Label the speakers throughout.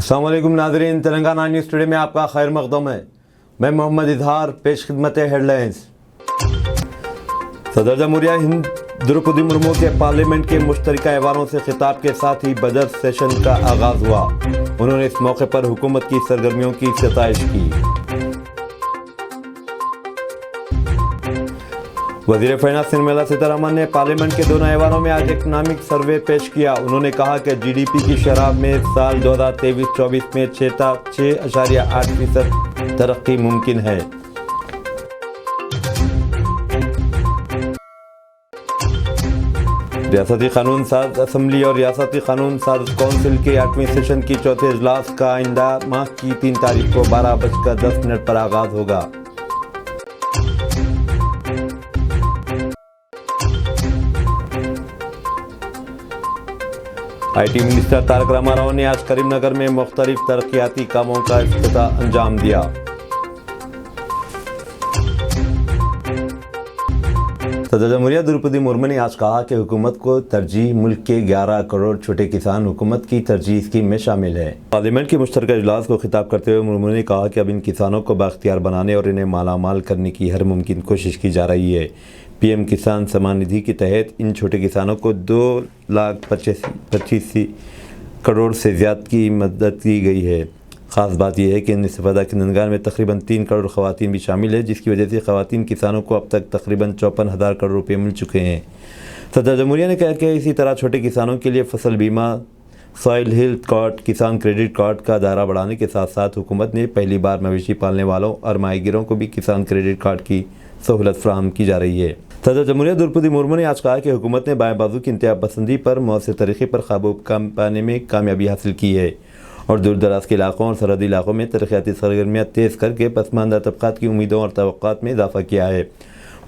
Speaker 1: अस्सलाम वालेकुम नाज़रीन, तेलंगाना न्यूज़ टुडे में आपका खैर मक़दम है। मैं मोहम्मद इजहार, पेश खिदमत हेडलाइंस। सदर जमहूरिया हिंद द्रौपदी मुर्मू के पार्लियामेंट के मुश्तरका ऐवानों से खिताब के साथ ही बजट सेशन का आगाज़ हुआ। उन्होंने इस मौके पर हुकूमत की सरगर्मियों की सताइश की। वज़ीर फाइनेंस निर्मला सीतारमण ने पार्लियामेंट के दोनों ऐवानों में आज इकनॉमिक सर्वे पेश किया। उन्होंने कहा कि जीडीपी की शरह में साल 2023-24 में 6.8% तरक्की मुमकिन है। रियासती कानून साज असम्बली और रियासती कानून साज कौंसिल के 8वें सेशन की चौथे इजलास का आइंदा माह की 3 तारीख को 12:10 पर आगाज होगा। IT मिनिस्टर तारक रामाराव ने आज करीमनगर में मुख्तलिफ तरक्याती कामों का इफ्तिताह अंजाम दिया। सदर जमहूरिया द्रौपदी मुर्मू ने आज कहा कि हुकूमत को तरजीह मुल्क के 11 करोड़ छोटे किसान हुकूमत की तरजीह स्कीम में शामिल है। पार्लियामेंट के मुश्तरका इजलास को खिताब करते हुए मुर्मू ने कहा कि अब इन किसानों को बाख्तियार बनाने और इन्हें मालामाल करने की हर मुमकिन कोशिश की जा रही है। PM किसान सम्मान निधि के तहत इन छोटे किसानों को 2,25,000 करोड़ से ज़्यादा की मदद की गई है। ख़ास बात यह है कि इन इस्तेफ़ादा कंदगार में तकरीबन 3 करोड़ ख़वातीन भी शामिल है, जिसकी वजह से ख़वातीन किसानों को अब तक तकरीबन 54,000 करोड़ रुपये मिल चुके हैं। सदर जमहूरिया ने कहा कि इसी तरह छोटे किसानों के लिए फसल बीमा, सॉइल हेल्थ कार्ड, किसान क्रेडिट कार्ड का दायरा बढ़ाने के साथ साथ हुकूमत ने पहली बार मवेशी पालने वालों और माहीगीरों को भी किसान क्रेडिट कार्ड की सहूलत फराहम की जा रही है। सदर जमहूरिया द्रौपदी मुर्मू ने आज कहा कि हुकूमत ने बाएं बाजू की इंतहा पसंदी पर मौसर तरीक़े पर काबू पाने में कामयाबी हासिल की है और दूर दराज के इलाकों और सरहदी इलाकों में तरक्याती सरगर्मियाँ तेज़ करके पसमानदा तबक़ात की उम्मीदों और तवक्कुआत में इजाफा किया है।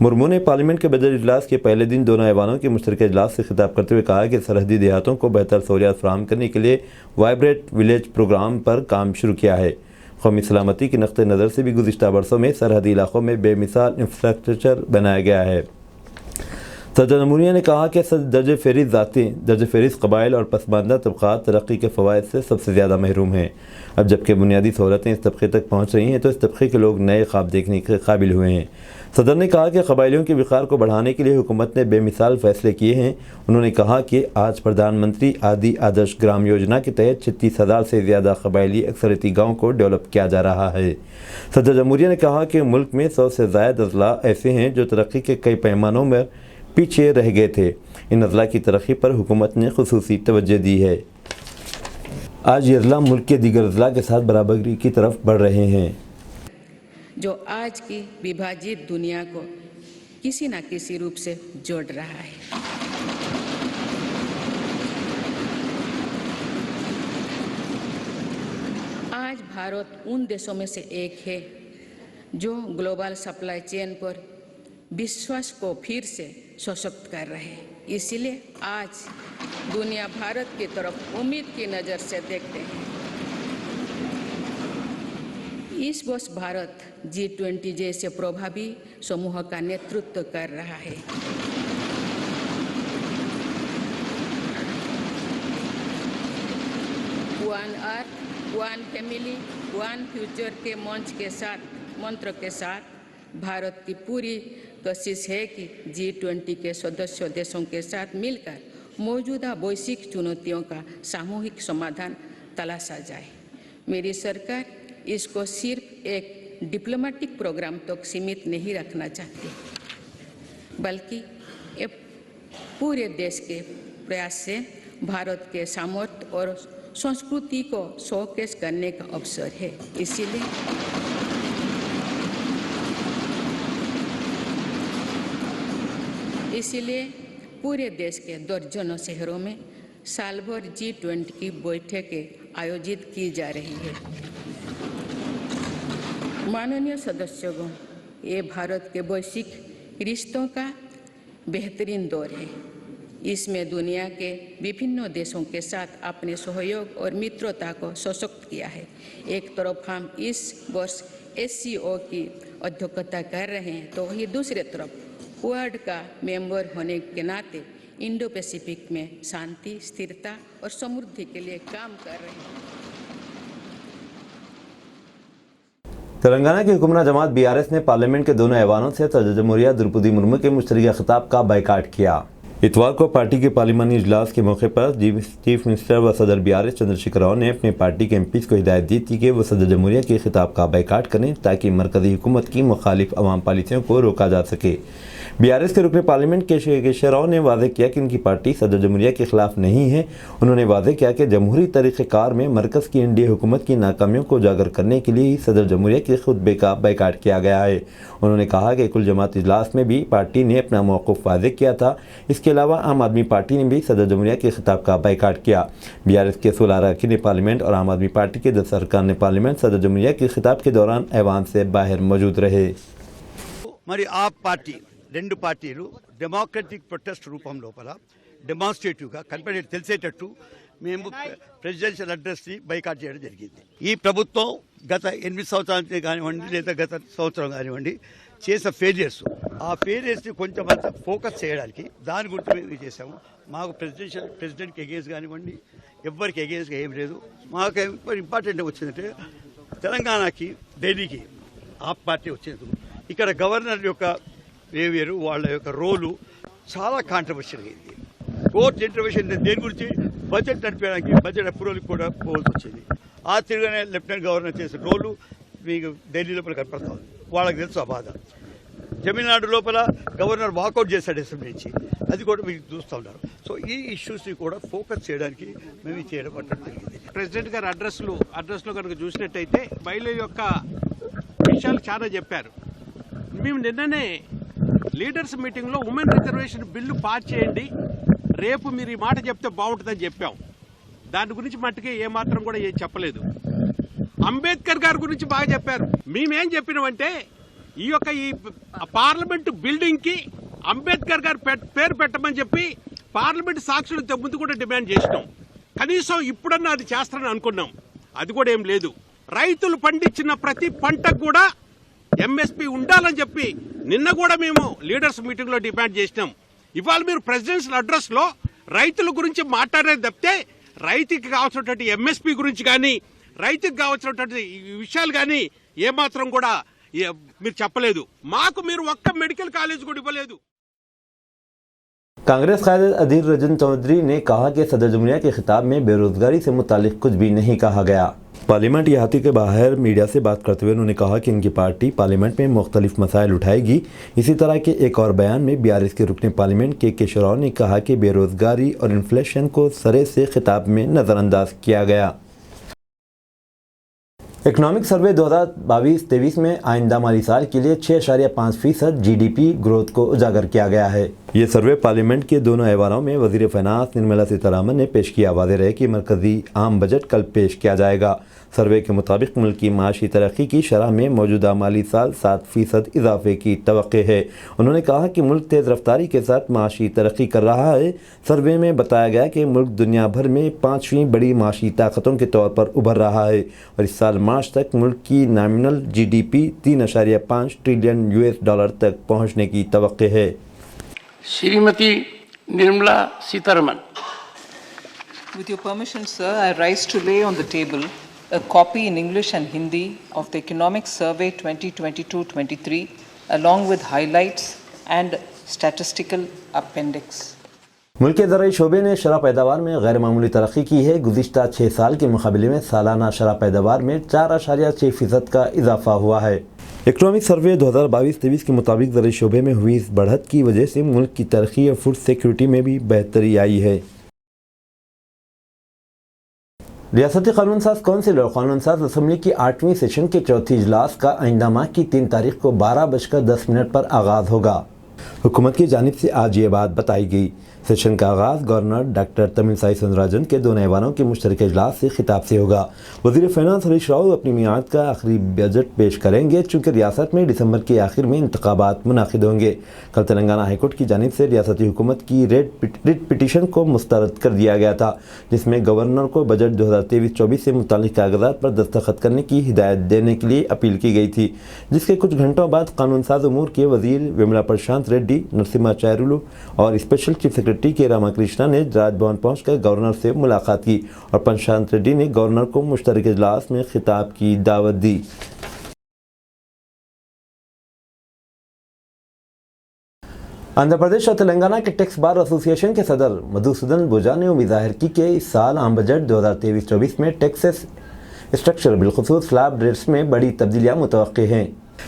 Speaker 1: मुर्मू ने पार्लियामेंट के बजट इजलास के पहले दिन दोनों ऐवानों के मुश्तरका इजलास से खिताब करते हुए कहा कि सरहदी देहातों को बेहतर सहूलियात फराहम करने के लिए वाइब्रेंट विलेज प्रोग्राम पर काम शुरू किया है। कौमी सलामती के नक़्ते नज़र से भी गुज़िश्ता बरसों में सरहदी इलाकों में बेमिसाल इंफ्रास्ट्रक्चर बनाया गया है। सदर जमहूरिया ने कहा कि दर्ज फ़हरिस्त कबाइल और पसमानदा तबक़ात तरक्की के फ़वाइद से सबसे ज़्यादा महरूम हैं। अब जबकि बुनियादी सहूलतें इस तबके तक पहुँच रही हैं तो इस तबके के लोग नए ख्वाब देखने के काबिल हुए हैं। सदर ने कहा कि कबाइलियों के विक़ार को बढ़ाने के लिए हुकूमत ने बेमिसाल फ़ैसले किए हैं। उन्होंने कहा कि आज प्रधानमंत्री आदि आदर्श ग्राम योजना के तहत 36,000 से ज़्यादा कबाइली अक्सरती गाँव को डेवलप किया जा रहा है। सदर जमहूरिया ने कहा कि मुल्क में 100 से ज़ायद अजला ऐसे हैं जो तरक्की के कई पैमानों में पीछे रह गए थे। इन अजला की तरक्की पर हुकूमत ने खुसूसी तवज्जो दी है। आज ये अजला मुल्क के दीगर अजला के साथ बराबरी की तरफ बढ़ रहे हैं,
Speaker 2: जो आज की विभाजित दुनिया को किसी न किसी रूप से जोड़ रहा है। आज भारत उन देशों में से एक है जो ग्लोबल सप्लाई चेन पर विश्वास को फिर से सशक्त कर रहे हैं। इसलिए आज दुनिया भारत की तरफ उम्मीद की नज़र से देखते हैं। इस वर्ष भारत G20 जैसे प्रभावी समूह का नेतृत्व कर रहा है। One earth, one family, one future के मंत्र के साथ भारत की पूरी कोशिश है कि G20 के सदस्य देशों के साथ मिलकर मौजूदा वैश्विक चुनौतियों का सामूहिक समाधान तलाशा जाए। मेरी सरकार इसको सिर्फ एक डिप्लोमेटिक प्रोग्राम तक सीमित नहीं रखना चाहती, बल्कि ये पूरे देश के प्रयास से भारत के सामर्थ्य और संस्कृति को शोकेस करने का अवसर है। इसीलिए पूरे देश के दर्जनों शहरों में साल भर G20 की बैठकें आयोजित की जा रही है। माननीय सदस्यगण, ये भारत के वैश्विक रिश्तों का बेहतरीन दौर है। इसमें दुनिया के विभिन्न देशों के साथ अपने सहयोग और मित्रता को सशक्त किया है। एक तरफ हम इस वर्ष SCO की अध्यक्षता कर रहे हैं, तो वही दूसरी तरफ क्वाड का मेंबर होने के नाते इंडो पैसिफिक में शांति, स्थिरता और समृद्धि के लिए काम कर रहे हैं।
Speaker 1: تلنگانہ کی حکمراں جماعت BRS نے پارلیمنٹ کے دونوں ایوانوں سے صدر جمہوریہ درپدی مرمو کے مشترکہ خطاب کا بائیکاٹ کیا۔ اتوار کو پارٹی کے پارلیمانی اجلاس کے موقع پر چیف منسٹر و صدر BRS چندر شیکھر راؤ نے اپنے پارٹی کے MPs کو ہدایت دی تھی کہ وہ صدر جمہوریہ کے خطاب کا بائیکاٹ کریں تاکہ مرکزی حکومت کی مخالف عوام پالیسیوں کو روکا جا سکے۔ BRS کے رکن پارلیمنٹ کیشور راؤ نے واضح کیا کہ ان کی پارٹی صدر جمہوریہ کے خلاف نہیں ہے۔ انہوں نے واضح کیا کہ جمہوری طریقہ کار میں مرکز کی NDA حکومت کی ناکامیوں کو اجاگر کرنے کے لیے ہی صدر جمہوریہ کے خطبے کا بائیکاٹ کیا گیا ہے۔ انہوں نے کہا کہ کل جماعت اجلاس میں بھی پارٹی نے اپنا موقف واضح کیا تھا۔ اس کے علاوہ عام آدمی پارٹی نے بھی صدر جمہوریہ کے خطاب کا بائیکاٹ کیا۔ BRS کے 16 اراکین پارلیمنٹ اور عام آدمی پارٹی کے 10 ارکان پارلیمنٹ صدر جمہوریہ کے خطاب کے دوران ایوان سے باہر موجود رہے۔
Speaker 3: మరి ఆ పార్టీ రెండు పార్టీలు డెమోక్రటిక్ ప్రొటెస్ట్ రూపం లోపల డెమాన్స్ట్రేటివ్గా కనిపెట్టి తెలిసేటట్టు మేము ప్రెసిడెన్షియల్ అడ్రస్ని బైకాట్ చేయడం జరిగింది। ఈ ప్రభుత్వం గత 8 సంవత్సరాలు కానివ్వండి లేదా గత సంవత్సరం కానివ్వండి చేసిన ఫెయిలియర్స్, ఆ ఫెయిలియర్స్ని కొంచెం అంత ఫోకస్ చేయడానికి దాని గురించి మేము చేసాము। మాకు ప్రెసిడెంట్కి ఎగేన్స్ కానివ్వండి ఎవ్వరికి ఎగేన్స్గా ఏం లేదు। మాకు ఇంపార్టెంట్ వచ్చిందంటే తెలంగాణకి ఢిల్లీకి ఆప్ పార్టీ వచ్చేందుకు ఇక్కడ గవర్నర్ యొక్క బిహేవియర్, వాళ్ళ యొక్క రోలు చాలా కాంట్రవర్షియల్ అయింది। కోర్టు ఇంటర్వెన్షన్ దేని గురించి బడ్జెట్ నడిపేయడానికి బడ్జెట్ అప్రూవల్కి కూడా పోవాల్సి వచ్చింది। ఆ తిరగానే లెఫ్టినెంట్ గవర్నర్ చేసిన రోలు మీకు ఢిల్లీ లోపల కనపడుతుంది, వాళ్ళకి తెలుసు ఆ బాధ। తమిళనాడు లోపల గవర్నర్ వాకౌట్ చేశాడు అసెంబ్లీ నుంచి, అది కూడా మీకు చూస్తూ ఉన్నారు। సో ఈ ఇష్యూస్ని కూడా ఫోకస్ చేయడానికి మేము చేయడం జరిగింది।
Speaker 4: ప్రెసిడెంట్ గారి అడ్రస్లో కనుక చూసినట్టయితే మహిళల యొక్క విషయాలు చాలా చెప్పారు। మేము నిన్ననే లీడర్స్ మీటింగ్లో ఉమెన్ రిజర్వేషన్ బిల్లు పాస్ చేయండి, రేపు మీరు ఈ మాట చెప్తే బాగుంటుందని చెప్పాం। దాని గురించి మట్టుకే ఏమాత్రం కూడా ఏం చెప్పలేదు। అంబేద్కర్ గారి గురించి బాగా చెప్పారు। మేమేం చెప్పినామంటే ఈ పార్లమెంటు బిల్డింగ్కి అంబేద్కర్ గారి పేరు పెట్టమని చెప్పి పార్లమెంటు సాక్షులు ముందు కూడా డిమాండ్ చేసినాం। కనీసం ఇప్పుడన్నా అది చేస్తారని అనుకున్నాం, అది కూడా ఏం లేదు। రైతులు పండించిన ప్రతి పంటకు కూడా MSP ఉండాలని చెప్పి నిన్న కూడా మేము లీడర్స్ మీటింగ్లో డిమాండ్ చేసినాం। ఇవాళ మీరు ప్రెసిడెన్షియల్ అడ్రస్లో రైతుల గురించి మాట్లాడేది తప్పితే రైతుకి కావాల్సినటువంటి MSP గురించి కానీ రైతుకి కావాల్సినటువంటి విషయాలు కానీ ఏమాత్రం కూడా మీరు చెప్పలేదు। మాకు మీరు ఒక్క మెడికల్ కాలేజ్ కూడా ఇవ్వలేదు।
Speaker 1: कांग्रेस कायदे अधीर रंजन चौधरी ने कहा कि सदर जमहूरिया के खिताब में बेरोजगारी से मुतालिक कुछ भी नहीं कहा गया। पार्लियामेंट इहाते के बाहर मीडिया से बात करते हुए उन्होंने कहा कि इनकी पार्टी पार्लियामेंट में मुख्तलिफ मसाइल उठाएगी। इसी तरह के एक और बयान में BRS के रुकन पार्लियामेंट केशव राव ने कहा कि बेरोजगारी और इन्फ्लेशन को सरे से खिताब में नज़रअंदाज किया गया। इकनॉमिक सर्वे 2022-23 में आइंदा माली साल के लिए 6.5% GDP ग्रोथ को उजागर किया गया है। ये सर्वे पार्लियामेंट के दोनों ऐवानों में वज़ीर फाइनेंस निर्मला सीतारमण ने पेश किया। वाज़ेह रहे कि मरकज़ी आम बजट कल पेश किया जाएगा। सर्वे के मुताबिक मुल्क की माशी तरक्की की शरह में मौजूदा माली साल 7% इजाफे की तवक्को है। उन्होंने कहा कि मुल्क तेज़ रफ्तारी के साथ माशी तरक्की कर रहा है। सर्वे में बताया गया कि मुल्क दुनिया भर में 5वीं बड़ी माशी ताकतों के तौर पर उभर रहा है और इस साल मार्च तक मुल्क की नॉमिनल GDP 3.5 ट्रिलियन US तक पहुँचने की तवक्को है।
Speaker 5: Shrimati Nirmala Sitharaman.
Speaker 6: With your permission, sir, I rise to lay on the table a copy in English and Hindi of the Economic Survey 2022-23 along with highlights and statistical appendix.
Speaker 1: मुल्क के ज़राई शोबे ने शरह पैदावार में गैर मामूली तरक्की की है। गुज़िश्ता 6 साल के मुकाबले में सालाना शरह पैदावार में 4.6% का इजाफा हुआ है। इकनॉमिक सर्वे 2022-23 के मुताबिक ज़राई शोबे में हुई इस बढ़त की वजह से मुल्क की तरक्की और फूड सिक्योरिटी में भी बेहतरी आई है। रियासती कानून साज कौंसिल और कानून साज असम्बली की 8वीं सेशन के चौथी इजलास का आइंदा माह की 3 तारीख को 12:10 पर आगाज़ होगा। हुकूमत की जानिब से आज ये बात बताई गई। सेशन का आगाज़ गवर्नर डॉक्टर तमिलसाई सुंदरराजन के दोनों ऐवानों के मुश्तरका इजलास से खिताब से होगा। वज़ीर फाइनेंस हरीश राव अपनी मियाद का आखिरी बजट पेश करेंगे चूँकि रियासत में दिसंबर के आखिर में इंतखाबात मुनाकिद होंगे। कल तेलंगाना हाईकोर्ट की जानिब से रियासती हुकूमत की रिट पिटीशन को मुस्तरद कर दिया गया था, जिसमें गवर्नर को बजट 2023-24 से मुतालिक कागजात पर दस्तखत करने की हिदायत देने के लिए अपील की गई थी, जिसके कुछ घंटों बाद कानून साज उमूर के वज़ीर विमला प्रशांत रेड्डी, नरसिम्हा और स्पेशल चीफ सेक्रेटरी के रामाकृष्णा ने राजभवन पहुंचकर गवर्नर से मुलाकात की और प्रशांत रेड्डी ने गवर्नर को मुश्तरक इजलास में खिताब की दावत दी। आंध्र प्रदेश और तेलंगाना के टैक्स बार एसोसिएशन के सदर मधुसूदन बोजा ने उम्मीद जाहिर की कि इस साल आम बजट 2023-24 में टैक्सेस स्ट्रक्चर बिलखुसूस स्लैब रेट्स में बड़ी तब्दीलियां मुतवक्के हैं।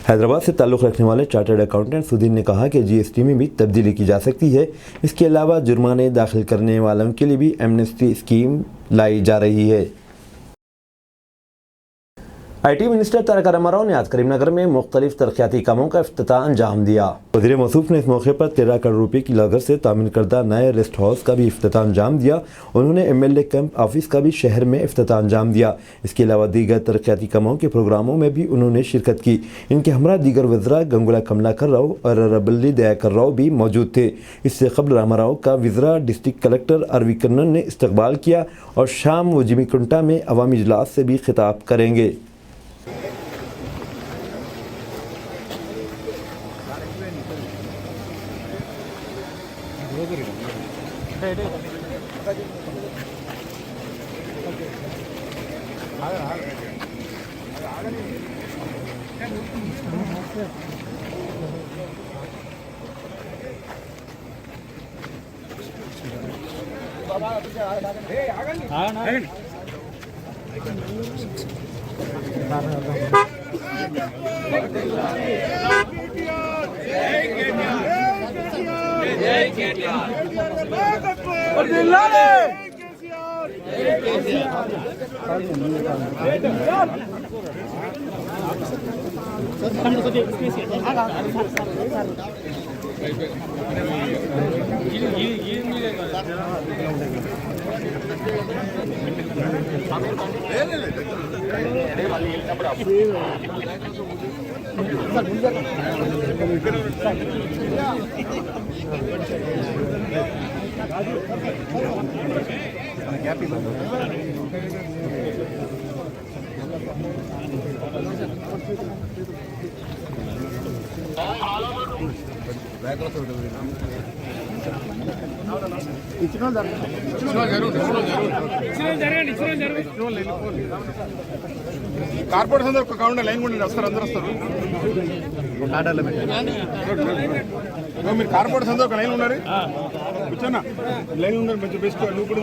Speaker 1: हैदराबाद से ताल्लुक़ रखने वाले चार्टर्ड अकाउंटेंट सुधीर ने कहा कि जीएसटी में भी तब्दीली की जा सकती है। इसके अलावा जुर्माने दाखिल करने वालों के लिए भी एमनेस्टी स्कीम लाई जा रही है। IT मिनिस्टर तारक रामाराव ने आज करीमनगर में मुख्तलिफ तरक्याती कामों का इफ्तिताह अंजाम दिया। वज़ीर मौसूफ ने इस मौके पर 13 करोड़ रुपए की लागत से तामीर करदा नए रेस्ट हाउस का भी इफ्तिताह अंजाम दिया। उन्होंने MLA कैंप ऑफिस का भी शहर में इफ्तिताह अंजाम दिया। इसके अलावा दीगर तरक्याती कामों के प्रोग्रामों में भी उन्होंने शिरकत की। इनके हमरा दीगर वज़रा गंगुला कमलाकर राव और रबल्ली दयाकर राव भी मौजूद थे। इससे कबल रामाराव का वज़रा डिस्ट्रिक्ट कलेक्टर आरवी कन्नन ने इस्तकबाल किया और शाम वो जिमीकुंटा में अवामी इजलास से भी खिताब करेंगे।
Speaker 7: కార్పొరేషన్ అందరూ అకౌంట్ లైన్ కూడా వస్తారు అందరూ వస్తారు మీరు కార్పొరేషన్ అందరూ ఒక లైన్ ఉన్నారు కూర్చోనా లైన్ ఉన్నారు మంచి బెస్ట్ నువ్వు కూడా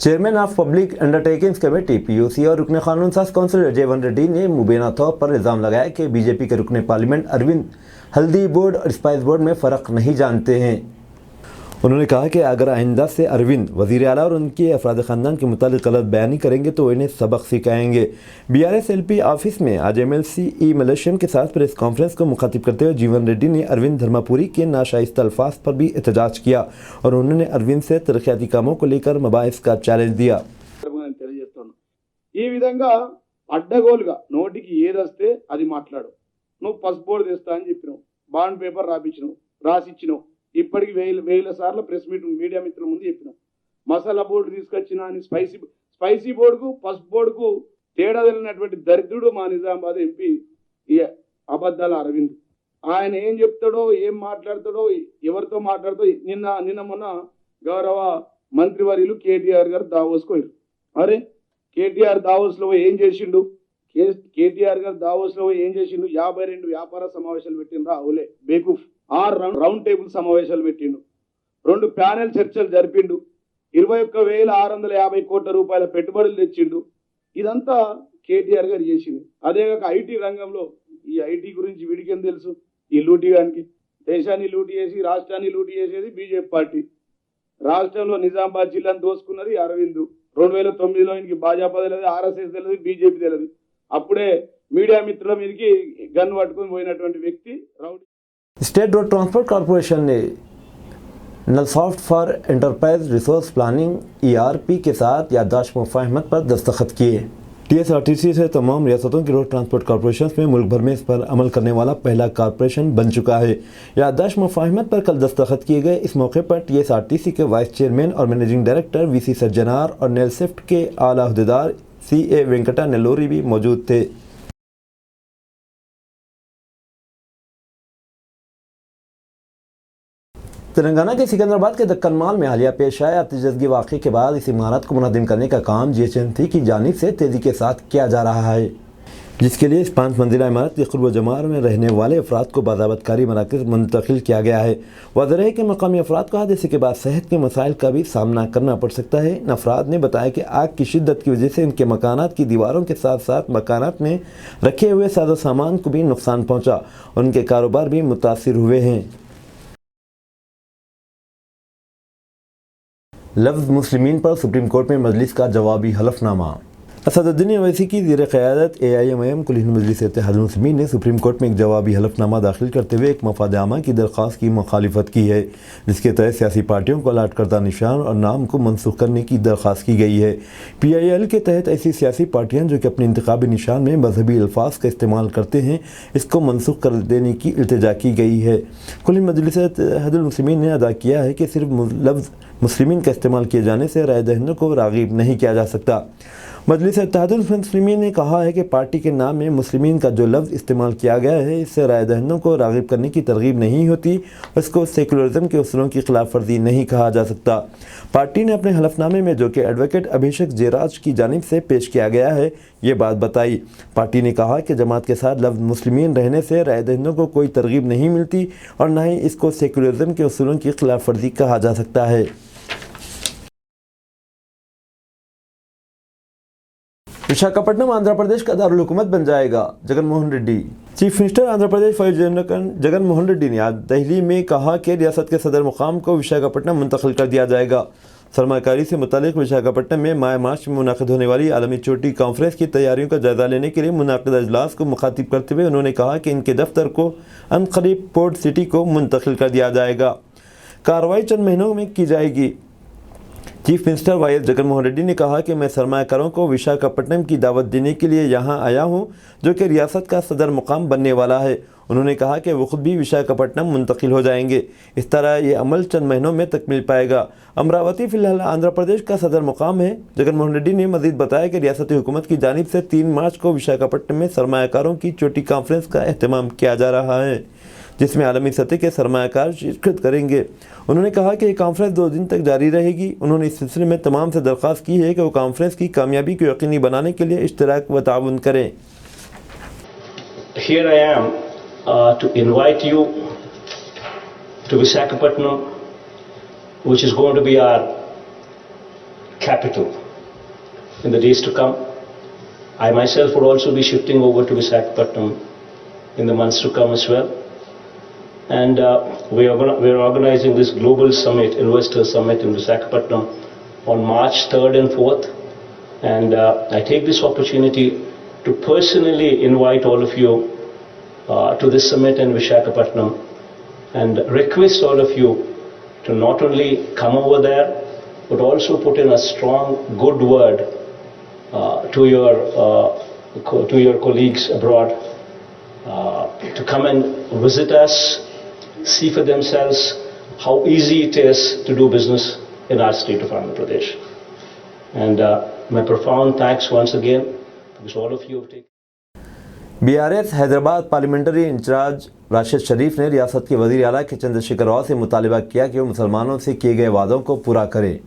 Speaker 1: chairman of public undertakings committee PUC और रुकन कानून साज कौंसिल अजय रेड्डी ने मुबीना तौर पर इल्ज़ाम लगाया कि बीजेपी के रुकन पार्लियामेंट अरविंद हल्दी बोर्ड और स्पाइस बोर्ड में फ़र्क नहीं जानते हैं। उन्होंने कहा कि अगर आइंदा से अरविंद वज़ीर आला और उनके अफराद ख़ानदान के मुतालिक गलत बयानी करेंगे तो इन्हें सबक सिखाएंगे। BRS LP ऑफिस में आज MLC E मलेशियम के साथ प्रेस कॉन्फ्रेंस को मुखातिब करते हुए जीवन रेड्डी ने अरविंद धर्मापुरी के नाशाइस्ता अल्फाज पर भी एहतजाज किया और उन्होंने अरविंद से तरक्याती कामों को लेकर मबाहिस का चैलेंज दिया।
Speaker 8: ఈ విధంగా అడ్డగోలుగా నోటికి ఏదొస్తే అది మాట్లాడు. నువ్వు పసుపు బోర్డు తెస్తా అని చెప్పినావు, బాండ్ పేపర్ రాసిచ్చినావు. ఇప్పటికి వేల సార్లు ప్రెస్ మీట్ మీడియా మిత్రుల ముందు చెప్పినాం. మసాలా బోర్డు తీసుకొచ్చిన అని స్పైసీ బోర్డుకు పసుపు బోర్డుకు తేడా తెలియనటువంటి దరిద్రుడు మా నిజామాబాద్ ఎంపీ అబద్ధాల అరవింద్. ఆయన ఏం చెప్తాడో ఏం మాట్లాడతాడో ఎవరితో మాట్లాడుతూ నిన్న మొన్న గౌరవ మంత్రివర్యులు కేటీఆర్ గారు దావోస్కు పోయారు. అరే కేటీఆర్ దావోస్లో ఏం చేసిండు? కేటీఆర్ గారు దావోస్లో ఏం చేసిండు? 52 వ్యాపార సమావేశాలు పెట్టిండ్రా అవులే బేకూఫ్. 6 రౌండ్ టేబుల్ సమావేశాలు పెట్టిండు, 2 ప్యానెల్ చర్చలు జరిపిండు, 21,650 కోట్ల రూపాయల పెట్టుబడులు తెచ్చిండు. ఇదంతా కేటీఆర్ గారు చేసింది. అదేగాక ఐటీ రంగంలో ఈ ఐటీ గురించి వీడికేం తెలుసు? ఈ లూటీ గానికి దేశాన్ని లూటీ చేసి రాష్ట్రాన్ని లూటీ చేసేది బీజేపీ పార్టీ. రాష్ట్రంలో నిజామాబాద్ జిల్లాను దోసుకున్నది అరవింద్. 2009లో ఇంక భాజపా తెలియదు, RSS తెలియదు, బీజేపీ తెలియదు. అప్పుడే మీడియా మిత్రుల మీదకి గన్ పట్టుకుని పోయినటువంటి వ్యక్తి rowdy.
Speaker 1: State road transport corporation ने Nalsoft for enterprise resource planning ERP के साथ याददाश्त मुफाहमत पर दस्तखत किए। TSRTC से तमाम रियासतों की रोड ट्रांसपोर्ट कॉरपोरेशन में मुल्क भर में इस पर अमल करने वाला पहला कॉरपोरेशन बन चुका है। याददाश्त मुफाहमत पर कल दस्तखत किए गए। इस मौके पर TSRTC के वाइस चेयरमैन और मैनेजिंग डायरेक्टर VC सज्जनार और नेलसिफ्ट के आला अहदेदार CA वेंकटा नेल्लोरी भी मौजूद थे। तेलंगाना के सिकंदराबाद के दक्कन मॉल में हालिया पेश आए आतिशबाजी वाक़े के बाद इस इमारत को मुनहदिम करने का काम GHMC की जानिब से तेज़ी के साथ किया जा रहा है, जिसके लिए इस 5 मंजिला इमारत के क़ुर्ब जमार में रहने वाले अफराद को बाज़ाबतकारी मराकज़ मुंतकिल किया गया है। वाज़ेह है कि मकामी अफराद को हादसे के बाद सेहत के मसाइल का भी सामना करना पड़ सकता है। इन अफराद ने बताया कि आग की शिद्दत की वजह से इनके मकानात की दीवारों के साथ साथ मकानात में रखे हुए साजो सामान को भी नुकसान पहुँचा और उनके कारोबार भी मुतासिर हुए हैं। लफ्ज़ मुस्लिमीन पर सुप्रीम कोर्ट में मजलिस का जवाबी हलफनामा। असदुद्दीन ओवैसी की ज़ेर क़यादत AIMIM कुल हिंद मजलिस इत्तेहादुल मुस्लिमीन ने सुप्रीम कोर्ट में एक जवाबी हलफनामा दाखिल करते हुए एक मफाद आमा की दरख्वास्त की मुखालिफत की है, जिसके तहत सियासी पार्टियों को अलाट करदा निशान और नाम को मनसूख करने की दरख्वास्त की गई है। PIL के तहत ऐसी सियासी पार्टियाँ जो कि अपने इंतखाबी निशान में मजहबी अल्फाज का इस्तेमाल करते हैं, इसको मनसूख कर देने की इल्तिजा की गई है। कुल हिंद मजलिस इत्तेहादुल मुस्लिमीन ने अदा किया है कि सिर्फ लफ्ज़ मुस्लिमीन का इस्तेमाल किए जाने से राय दहिंदों को राग़िब नहीं किया जा सकता। मजलिस इत्तेहादुल मुस्लिमीन ने कहा है कि पार्टी के नाम में मुस्लिमीन का जो लफ्ज़ इस्तेमाल किया गया है, इससे राय दहिंदों को राग़िब करने की तरगीब नहीं होती और इसको सेकुलरिज्म के उसूलों की खिलाफ वर्जी नहीं कहा जा सकता। पार्टी ने अपने हलफनामे में, जो कि एडवोकेट अभिषेक जयराज की जानिब से पेश किया गया है, ये बात बताई। पार्टी ने कहा कि जमात के साथ लफ्ज़ मुस्लिमीन रहने से राय दहिंदों को कोई तरगीब नहीं मिलती और न ही इसको सेकुलरिज्म के उसूलों की खिलाफ वर्जी कहा जा सकता है। विशाखापट्टनम आंध्र प्रदेश का दारुल हुकूमत बन जाएगा, जगन मोहन रेड्डी। चीफ मिनिस्टर आंध्र प्रदेश जगन मोहन रेड्डी ने आज दिल्ली में कहा कि रियासत के सदर मुकाम को विशाखापट्टनम मुंतकिल कर दिया जाएगा। सरमाकारी से मुतालिक विशाखापट्टनम में माह मार्च में मुनाकिद होने वाली आलमी चोटी कॉन्फ्रेंस की तैयारियों का जायजा लेने के लिए मुनाकिद अजलास को मुखातिब करते हुए उन्होंने कहा कि इनके दफ्तर को अनकरीब पोर्ट सिटी को मुंतकिल कर दिया जाएगा। कार्रवाई चंद महीनों में की जाएगी। Chief minister YS Jagan Mohan Reddy ने कहा कि मैं सरमाकारों को विशाखापट्टनम की दावत देने के लिए यहाँ आया हूँ, जो कि रियासत का सदर मुकाम बनने वाला है। उन्होंने कहा कि वो खुद भी विशाखापट्टनम मुंतकिल हो जाएंगे। इस तरह ये अमल चंद महीनों में तकमील पाएगा। अमरावती फ़िलहाल आंध्र प्रदेश का सदर मुकाम है। जगन मोहन रेड्डी ने मज़ीद बताया कि रियासती हुकूमत की जानिब से 3 मार्च को विशाखापट्टनम में सरमाकारों की चोटी कॉन्फ्रेंस का अहतमाम किया जा रहा है, जिसमें आलमी सतह के सरमाकार शिरकत करेंगे। उन्होंने कहा कि ये कॉन्फ्रेंस 2 दिन तक जारी रहेगी। उन्होंने इस सिलसिले में तमाम से दरख्वास्त की है कि वो कॉन्फ्रेंस की कामयाबी को यकीनी बनाने के लिए इश्तराक व ताउन करें।
Speaker 9: Here I am to invite you to Visakhapatnam, which is going to be our capital in the days to come. I myself would also be shifting over to Visakhapatnam in the months to come as well. And we are organizing this global summit, investor summit in Visakhapatnam on March 3rd and 4th. And I take this opportunity to personally invite all of you to this summit in Visakhapatnam and request all of you to not only come over there, but also put in a strong, good word to your colleagues abroad to come and visit us, see for themselves how easy it is to do business in our state of Andhra Pradesh. And my profound thanks once again, because all of you have taken.
Speaker 1: BRS Hyderabad parliamentary incharge Rashid Sharif ने रियासत के वज़ीर आला के चंद्रशेखर राव से मुतालिबा किया कि वो मुसलमानों से किए गए वादों को पूरा करें।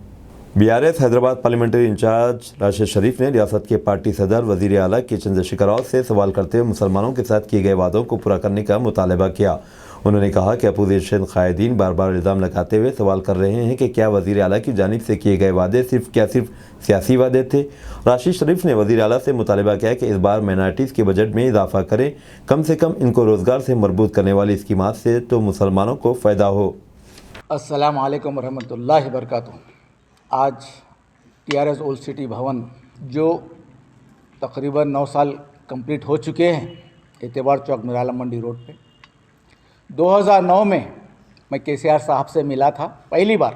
Speaker 1: BRS Hyderabad parliamentary incharge Rashid Sharif ने रियासत के पार्टी सदर वज़ीर आला के चंद्रशेखर राव से सवाल करते हुए मुसलमानों के साथ किए गए वादों को पूरा करने का मुतालिबा किया। उन्होंने कहा कि अपोजिशन कायदीन बार बार इल्ज़ाम लगाते हुए सवाल कर रहे हैं कि क्या वज़ीर आला की जानिब से किए गए वादे सिर्फ सियासी वादे थे। राशिद शरीफ ने वज़ीर आला से मुतालिबा किया कि इस बार माइनॉरिटीज़ के बजट में इजाफा करें, कम से कम इनको रोज़गार से मरबूत करने वाली स्कीमात से तो मुसलमानों को फ़ायदा हो।
Speaker 10: अस्सलामु अलैकुम रहमतुल्लाहि व बरकातुहू। आज TRS ओल्ड सिटी भवन जो तकरीबन 9 साल कंप्लीट हो चुके हैं, एतबार चौक निराला मंडी रोड पे 2009 में मैं KCR साहब से मिला था पहली बार,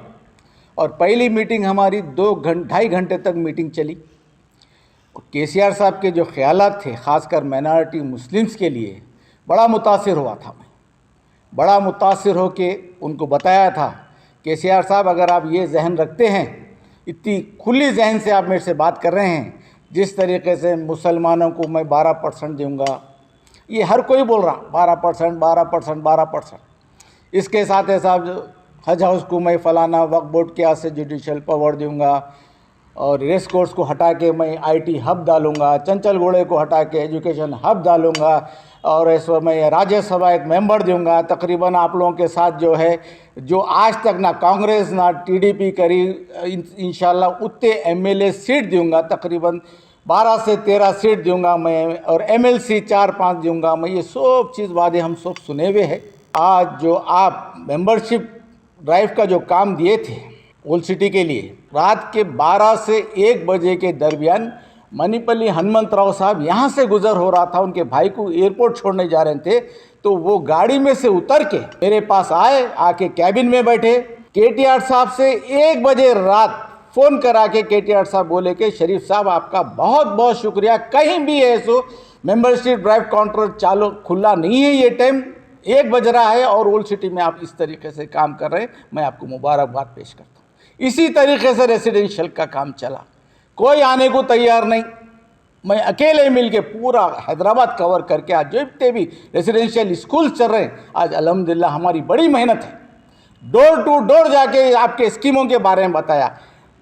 Speaker 10: और पहली मीटिंग हमारी 2-2.5 घंटे तक मीटिंग चली। KCR साहब के जो ख्यालात थे खासकर माइनॉरिटी मुस्लिम्स के लिए बड़ा मुतासिर हुआ था। मैं बड़ा मुतासिर हो के उनको बताया था KCR साहब अगर आप ये जहन रखते हैं, इतनी खुली जहन से आप मेरे से बात कर रहे हैं, जिस तरीके से मुसलमानों को मैं 12% दूंगा, ये हर कोई बोल रहा 12%, 12%, 12%। इसके साथ है साहब हज हाउस को मैं फलाना वक्फ बोर्ड के हाथ से जुडिशल पावर दूंगा और रेस कोर्स को हटा के मैं IT हब डालूंगा, चंचल घोड़े को हटा के एजुकेशन हब डालूंगा और ऐसा मैं राज्यसभा एक मेंबर दूंगा। तकरीबन आप लोगों के साथ जो है जो आज तक ना कांग्रेस ना TDP करी, इंशाल्लाह उतने MLA सीट दूंगा, तकरीबन 12 से 13 सीट दूंगा मैं और MLC 4-5 दूंगा मैं। ये सब चीज़ वादे हम सब सुने हुए हैं। आज जो आप मेंबरशिप ड्राइव का जो काम दिए थे ओल्ड सिटी के लिए, रात के 12 से 1 बजे के दरमियान मणिपल्ली हनुमंतराव साहब यहाँ से गुजर हो रहा था, उनके भाई को एयरपोर्ट छोड़ने जा रहे थे, तो वो गाड़ी में से उतर के मेरे पास आए, आके कैबिन में बैठे। KTR साहब से 1 बजे रात फ़ोन करा के KTR साहब बोले कि शरीफ साहब आपका बहुत बहुत शुक्रिया, कहीं भी है सो मेंबरशिप ड्राइव काउंटर चालू खुला नहीं है, ये टाइम 1 बज रहा है और ओल्ड सिटी में आप इस तरीके से काम कर रहे हैं, मैं आपको मुबारकबाद पेश करता हूँ। इसी तरीके से रेसिडेंशियल का काम चला, कोई आने को तैयार नहीं, मैं अकेले मिल के पूरा हैदराबाद कवर करके आज जितने भी रेसिडेंशियल स्कूल चल रहे हैं, आज अल्हम्दुलिल्लाह हमारी बड़ी मेहनत है। डोर टू डोर जाके आपके स्कीमों के बारे में बताया,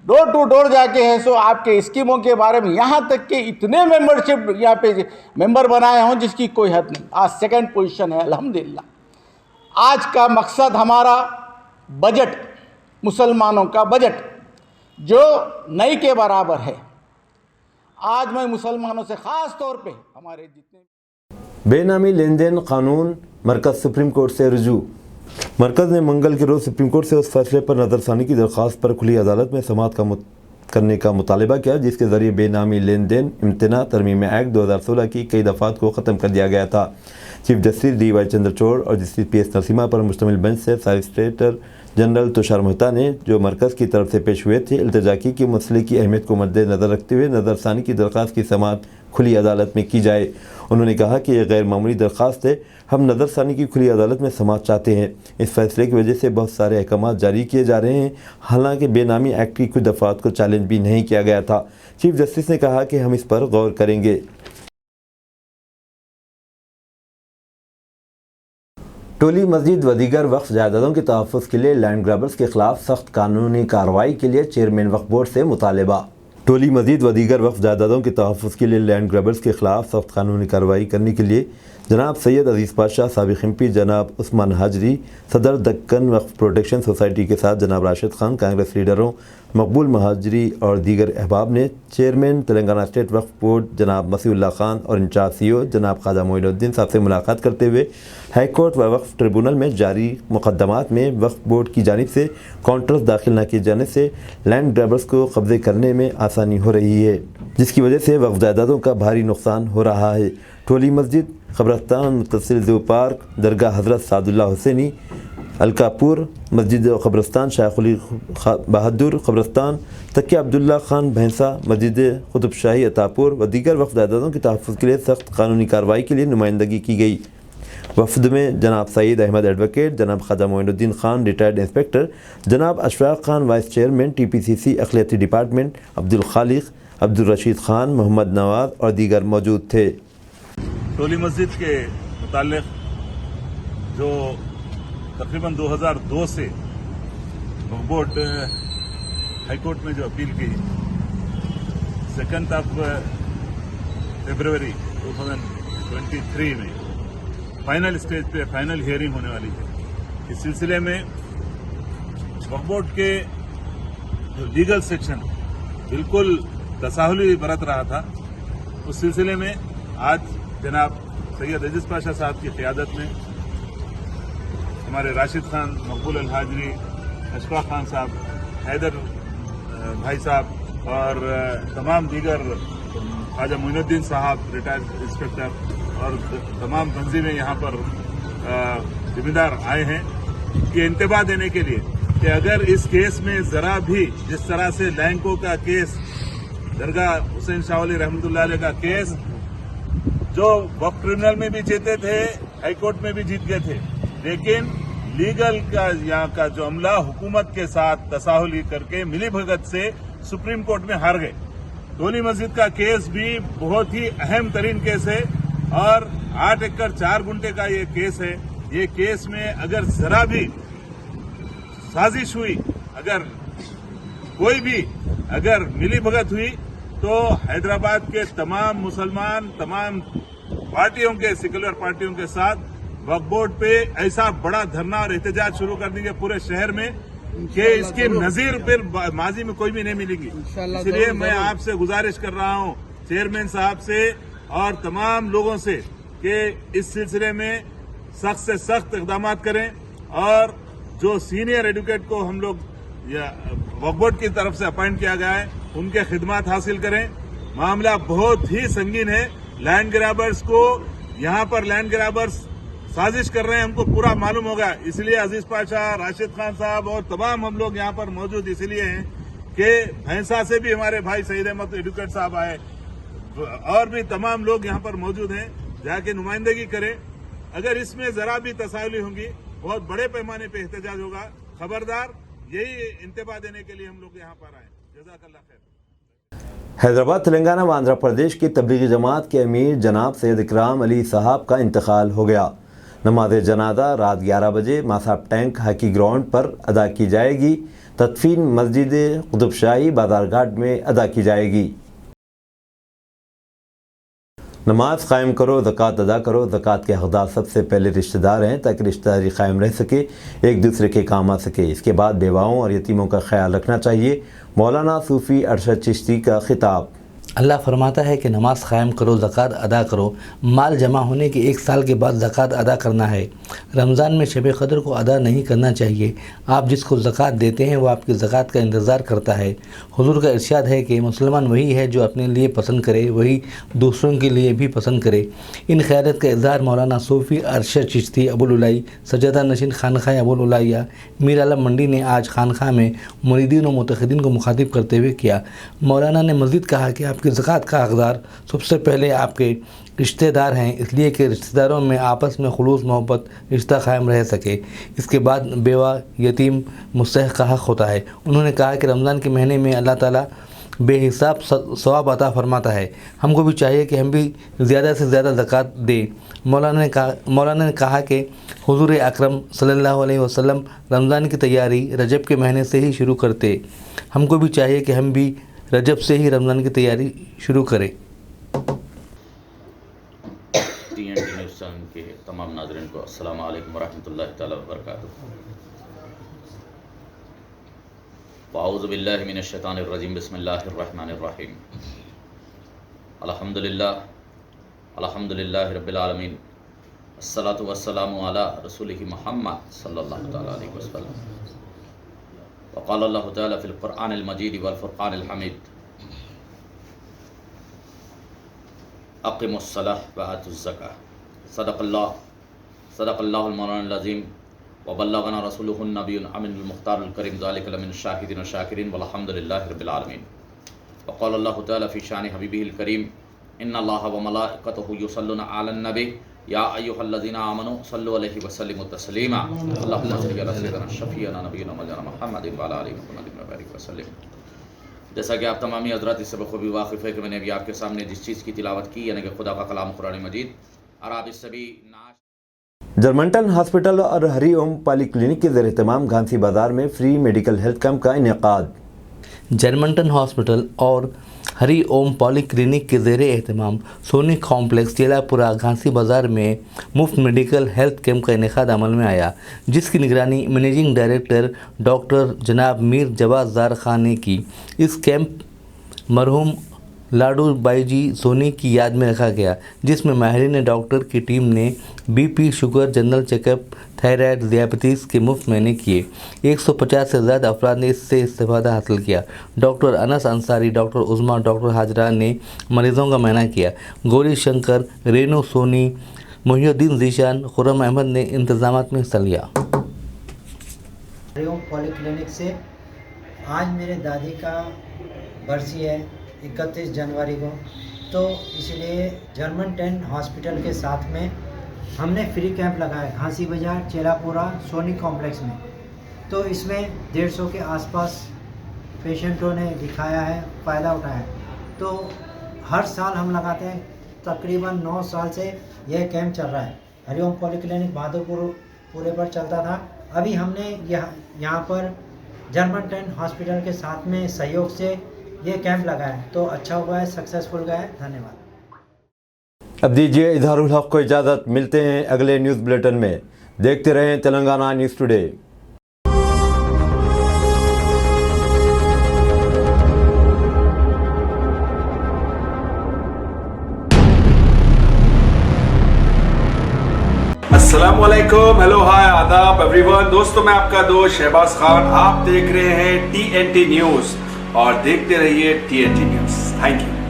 Speaker 10: डोर टू डोर जाके है सो आपके स्कीमों के बारे में, यहाँ तक कि इतने मेंबरशिप यहाँ पे मेंबर बनाए हों जिसकी कोई हद नहीं। आज 2nd पोजीशन है अल्हम्दुलिल्लाह। आज का मकसद हमारा बजट, मुसलमानों का बजट जो नई के बराबर है। आज मैं मुसलमानों से ख़ास तौर पे हमारे जितने
Speaker 1: बेनामी लेन देन कानून मरकज़ सुप्रीम कोर्ट से रुजू। मरकज़ ने मंगल के रोज़ सुप्रीम कोर्ट से उस फैसले पर नज़रसानी की दरख्वास्त पर खुली अदालत में समाअत करने का मुतालबा किया जिसके ज़रिए बेनामी लेन देन इम्तना तरमीम एक्ट 2016 की कई दफ़ात को ख़त्म कर दिया गया था। चीफ जस्टिस DY चंद्रचूड़ और जस्टिस PS नरसिम्हा पर मुश्तमिल बेंच से सॉलिसिटर जनरल तुषार मेहता ने जो मरकज़ की तरफ से पेश हुए थे इल्तिजा की कि मसले की अहमियत को मद्देनज़र रखते हुए नज़रसानी की दरख्वास्त की समाअत खुली अदालत में की जाए। उन्होंने कहा कि यह गैर मामूली दरख्वास्त है, हम नज़रसानी की खुली अदालत में समाअत चाहते हैं। इस फैसले की वजह से बहुत सारे अहकाम जारी किए जा रहे हैं, हालांकि बेनामी एक्ट की कुछ दफ़ात को चैलेंज भी नहीं किया गया था। चीफ जस्टिस ने कहा कि हम इस पर गौर करेंगे। टोली मस्जिद व दीगर वक्फ जायदादों के तहफ़्फ़ुज़ के लिए लैंड ग्रैबर्स के खिलाफ सख्त कानूनी कार्रवाई के लिए चेयरमैन वक्फ बोर्ड से मुतालबा। टोली मस्जिद व दीगर वक्फ जायदादों के तहफ़्फ़ुज़ के लिए लैंड ग्रैबर्स के खिलाफ सख्त कानूनी कार्रवाई करने के लिए जनाब सैयद अजीज़ पाशा, साबिक़ MP जनाब उस्मान हाजरी, सदर दक्कन वक्फ प्रोटेक्शन सोसाइटी के साथ जनाब राशिद खान, कांग्रेस लीडरों मकबूल महाजरी और दीगर अहबाब ने चेयरमैन तेलंगाना स्टेट वक्फ बोर्ड जनाब मसीउल्लाह खान और इंचार्ज CEO जनाब ख्वाजा मोइनुद्दीन साहब से मुलाकात करते हुए हाई कोर्ट व वक्फ ट्रिब्यूनल में जारी मुकदमात में वक्फ बोर्ड की जानिब से काउंटर्स दाखिल न किए जाने से लैंड ग्रैबर्स को कब्जे करने में आसानी हो रही है, जिसकी वजह से वक्फ जायदादों का भारी नुकसान हो रहा है। टोली मस्जिद, कब्रस्तान, मुत्तसिल ज़ू पार्क, दरगाह हज़रत सादुल्लाह हुसैनी, अलकापुर मस्जिद कब्रस्तान, शायखुली बहादुर कब्रस्तान, तकिया अब्दुल्ला खान भैंसा, मस्जिद कुतुब शाही अतापुर व दीगर वक्फ जायदादों के तहफ़्फ़ुज़ के लिए सख्त कानूनी कार्रवाई के लिए नुमाइंदगी की गई। वफद में जनाब सईद अहमद एडवोकेट, जनाब ख्वाजा मोइनुद्दीन खान रिटायर्ड इंस्पेक्टर, जनाब Ashfaq Khan vice chairman TPCC अखिलती डिपार्टमेंट, अब्दुल खालिक, अब्दुल रशीद खान, मोहम्मद नवाज और दीगर मौजूद थे।
Speaker 11: टोली मस्जिद के मुताल्लिक़ जो तकरीबन 2002 से वक्फ बोर्ड हाई कोर्ट में जो अपील की 2 फरवरी 2023 में फाइनल स्टेज पे फाइनल हियरिंग होने वाली है। इस सिलसिले में वक्फ बोर्ड के जो लीगल सेक्शन बिल्कुल तसाहुली बरत रहा था, उस सिलसिले में आज जनाब सैयद अजीज़ पाशा साहब की क़ियादत में हमारे राशिद खान, मकबूल अल हाजरी, अशफाक खान साहब, हैदर भाई साहब और तमाम दीगर ख्वाजा मोइनुद्दीन साहब रिटायर्ड इंस्पेक्टर और तमाम तंजीमें यहाँ पर जिम्मेदार आए हैं कि इंतबा देने के लिए कि अगर इस केस में ज़रा भी जिस तरह से लैंको का केस दरगाह हुसैन शाह वली रहमतुल्लाह अलैह का केस, जो वक्फ ट्रिब्यूनल में भी जीते थे, हाईकोर्ट में भी जीत गए थे, लेकिन लीगल का यहाँ का जो अमला हुकूमत के साथ तसाहुली करके मिली भगत से सुप्रीम कोर्ट में हार गए। टोली मस्जिद का केस भी बहुत ही अहम तरीन केस है और 8 एकड़ 4 गुंटे का ये केस है। ये केस में अगर जरा भी साजिश हुई, अगर कोई भी अगर मिली भगत हुई, तो हैदराबाद के तमाम मुसलमान, तमाम पार्टियों के, सेक्युलर पार्टियों के साथ वक्फ बोर्ड पे ऐसा बड़ा धरना और एहतजाज शुरू कर देंगे पूरे शहर में कि इसकी नजीर फिर माजी में कोई भी नहीं मिलेगी। इसलिए मैं आपसे गुजारिश कर रहा हूं, चेयरमैन साहब से और तमाम लोगों से, कि इस सिलसिले में सख्त से सख्त इकदाम करें और जो सीनियर एडवोकेट को हम लोग वक्फ बोर्ड की तरफ से अपॉइंट किया गया है, उनके खिदमात हासिल करें। मामला बहुत ही संगीन है। लैंड ग्रैबर्स को, यहाँ पर लैंड ग्रैबर्स साजिश कर रहे हैं, हमको पूरा मालूम होगा। इसलिए अजीज पाशा, राशिद खान साहब और तमाम हम लोग यहाँ पर मौजूद इसलिए हैं कि भैंसा से भी हमारे भाई सईद अहमद एडवोकेट साहब आए और भी तमाम लोग यहाँ पर मौजूद हैं, जाके नुमाइंदगी करें। अगर इसमें जरा भी तसाहुली होंगी, बहुत बड़े पैमाने पर एहतजाज होगा। खबरदार, यही इंतबा देने के लिए हम लोग यहाँ पर आए। जज़ाकल्लाह खैर।
Speaker 1: हैदराबाद, तेलंगाना व आंध्र प्रदेश की तबलीगी जमात के अमीर जनाब सैयद इकराम अली साहब का इंतकाल हो गया। नमाज जनाजा रात 11 बजे मासाब टैंक हॉकी ग्राउंड पर अदा की जाएगी। तदफीन मस्जिद कुतुबशाही बाजारघाट में अदा की जाएगी। नमाज कायम करो, ज़कात अदा करो। ज़कात के हक़दार सबसे पहले रिश्तेदार हैं, ताकि रिश्तेदारी कायम रह सके, एक दूसरे के काम आ सके। इसके बाद बेवाओं और यतीमों का ख्याल रखना चाहिए। मौलाना सूफ़ी अरशद चिश्ती का खिताब।
Speaker 12: अल्लाह फरमाता है कि नमाज क़ायम करो, ज़कात अदा करो। माल जमा होने के 1 साल के बाद ज़कात अदा करना है। रमज़ान में शब क़द्र को अदा नहीं करना चाहिए। आप जिसको ज़कात देते हैं वो आपकी ज़कात का इंतज़ार करता है। हुज़ूर का इरशाद है कि मुसलमान वही है जो अपने लिए पसंद करे, वही दूसरों के लिए भी पसंद करे। इन ख़यालत का इज़हार मौलाना सूफ़ी अरशद चिश्ती अबुल उलाई सज्जादा नशीन खानख़ाह अबुल उलाइया मीर आलम मंडी ने आज खानख़ाह में मुरीदीन और मुतखिदीन को मुखातिब करते हुए किया। मौलाना ने मज़ीद कहा कि आपकी ज़कात का हक़दार सबसे पहले आपके रिश्तेदार हैं, इसलिए कि रिश्तेदारों में आपस में खुलूस मोहब्बत रिश्ता कायम रह सके। इसके बाद बेवा यतीम मुस्तहिक़ का हक़ होता है। उन्होंने कहा कि रमज़ान के महीने में अल्लाह ताला बेहिसाब सवाब अता फरमाता है। हमको भी चाहिए कि हम भी ज़्यादा से ज़्यादा ज़कात दें। मौलाना ने कहा कि हुज़ूर अकरम सल्लल्लाहु अलैहि वसल्लम रमज़ान की तैयारी रजब के महीने से ही शुरू करते। हमको भी चाहिए कि हम भी रजब से ही रमज़ान की तैयारी शुरू करें।
Speaker 13: TNT न्यूज़ चैनल के तमाम नाज़रीन को अस्सलाम वालेकुम रहमतुल्लाहि तआला व बरकातुहू। अऊज़ु बिल्लाहि मिनश शैतानिर रजीम, बिस्मिल्लाहिर रहमानिर रहीम। अल्हम्दुलिल्लाहि रब्बिल आलमीन, अस्सलातु वस्सलामु अला रसूलिहि मुहम्मद सल्लल्लाहु तआला अलैहि वसल्लम। वक़ाल अल्लाहु तआला फ़िल क़ुरआनिल मजीद वल फ़ुरक़ानिल हमीद, अक़िमुस सलाह व आतुज़ ज़काह। सदक़ल्लाहुल मौलानाल अज़ीम व बल्लगना रसूलुहुन नबियुल अमीनुल मुख़्तारुल करीम, ज़ालिका लमिन शाहिदीन व शाकिरीन वल्हम्दुलिल्लाहि रब्बिल आलमीन। वक़ाल अल्लाहु तआला फ़ी शानि हबीबिहिल करीम, इन्नल्लाहा व मलाइकतहु युसल्लूना अलन नबी या अय्युहल्लज़ीना आमनू सल्लु अलैहि व सल्लिमू तस्लीमा। अल्लाहुम्मा सल्लि अला सय्यिदिना शफ़ीअना नबिय्यिना मौलाना मुहम्मदिन व अला आलि मुहम्मदिन व बारिक व सल्लिम। जैसा कि आप तमामी हज़रात इससे बखूबी वाक़िफ़ है कि मैंने अभी आपके सामने जिस चीज़ की तिलावत की, यानी कि खुदा का कलाम कुरान मजीद, और आप इस सभी
Speaker 1: जर्मनटन हॉस्पिटल और हरी ओम पॉली क्लिनिक के ज़ेर एहतमाम घांसी बाज़ार में फ्री मेडिकल हेल्थ कैंप का इनेकाद।
Speaker 12: जर्मनटन हॉस्पिटल और हरी ओम पॉली क्लिनिक के ज़ेर एहतमाम सोनी कॉम्प्लेक्स जेलापुरा घांसी बाज़ार में मुफ्त मेडिकल हेल्थ कैंप का इनेकाद अमल में आया, जिसकी निगरानी मैनेजिंग डायरेक्टर डॉक्टर जनाब मीर जवाज़ खान ने की। इस कैंप मरहूम लाडू बाईजी सोनी की याद में रखा गया, जिसमें माहिरीन डॉक्टर की टीम ने BP, sugar, general checkup, thyroid, diabetes के मुफ्त मैंने किए। 150 से ज़्यादा अफराद ने इससे इस्तेफादा हासिल किया। Doctor Anas Ansari, doctor उज़मा, doctor Hazra ने मरीज़ों का मायना किया। गौरी शंकर, रेनू सोनी, मुहिउद्दीन जीशान, खुर्रम अहमद ने इंतज़ामात में हिस्सा लिया।
Speaker 14: हरी ओम पॉली क्लिनिक से आज मेरे दादी का बरसी है, 31 जनवरी को, तो इसलिए जर्मन 10 हॉस्पिटल के साथ में हमने फ्री कैंप लगाया घासी बाजार, चेलापुरा, सोनी कॉम्प्लेक्स में। तो इसमें 150 के आसपास पेशेंटों ने दिखाया है, फ़ायदा उठाया है। तो हर साल हम लगाते हैं, तकरीबन 9 साल से यह कैंप चल रहा है। हरिओम पॉलीक्लिनिक बहादुरपुर पूरे पर चलता था। अभी हमने यहाँ पर जर्मन 10 हॉस्पिटल के साथ में सहयोग से ये कैंप लगाया है, तो अच्छा हुआ है, सक्सेसफुल गया है। धन्यवाद।
Speaker 1: अब दीजिए इजहारुल हक को इजाज़त। मिलते हैं अगले न्यूज़ बुलेटिन में। देखते रहें तेलंगाना न्यूज़ टुडे।
Speaker 15: अस्सलामुअलैकुम, हेलो, हाय, आदाब एवरीवन। दोस्तों, मैं आपका दोस्त शहबाज खान। आप देख रहे हैं TNT न्यूज़ और देखते रहिए TNT न्यूज़। Thank you.